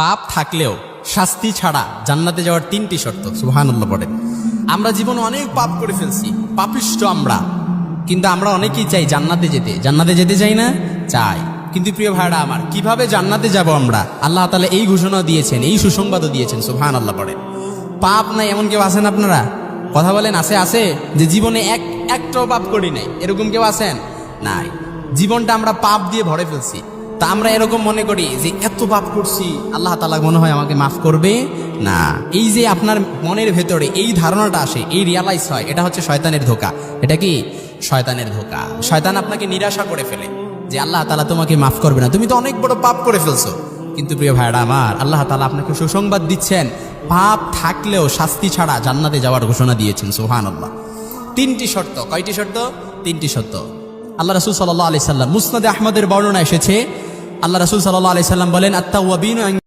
পাপ থাকলেও শাস্তি ছাড়া জান্নাতে যাওয়ার তিনটি শর্ত। সুবহানাল্লাহ পড়েন। আমরা জীবনে অনেক পাপ করে ফেলছি, পাপিষ্ঠ আমরা, কিন্তু আমরা অনেকেই চাই জান্নাতে যেতে। জান্নাতে যেতে চাই না? চাই। কিন্তু প্রিয় ভাইরা আমার, কিভাবে জান্নাতে যাব আমরা? আল্লাহ তাআলা এই ঘোষণা দিয়েছেন, এই সুসংবাদও দিয়েছেন। সুবহানাল্লাহ পড়েন। পাপ নাই এমন কেউ আছেন আপনারা? কথা বলেন, আছে? যে জীবনে একটাও পাপ করি নাই, এরকম কেউ আছেন? নাই। জীবনটা আমরা পাপ দিয়ে ভরে ফেলছি। তা আমরা এরকম মনে করি যে এত পাপ করছি, আল্লাহ তাআলা মনে হয় আমাকে মাফ করবে না। এই যে আপনার মনের ভেতরে এই ধারণাটা আসে, এই রিয়ালাইজ হয়, এটা হচ্ছে শয়তানের ধোঁকা। এটা কি? শয়তানের ধোঁকা। শয়তান আপনাকে নিরাশা করে ফেলে যে আল্লাহ তাআলা তোমাকে মাফ করবে না, তুমি তো অনেক বড় পাপ করে ফেলছো। কিন্তু প্রিয় ভাইরা আমার, আল্লাহ তাআলা আপনাকে সুসংবাদ দিচ্ছেন, পাপ থাকলেও শাস্তি ছাড়া জান্নাতে যাওয়ার ঘোষণা দিয়েছেন। সুবহানাল্লাহ। তিনটি শর্ত। কয়টি শর্ত? তিনটি শর্ত। আল্লাহ রাসূল সাল্লাল্লাহু আলাইহি সাল্লাম, মুসনাদে আহমদের বর্ণনা এসেছে, আল্লাহ রাসূল সাল্লাল্লাহু আলাইহি সাল্লাম বলেন, আত-তাওয়াবিন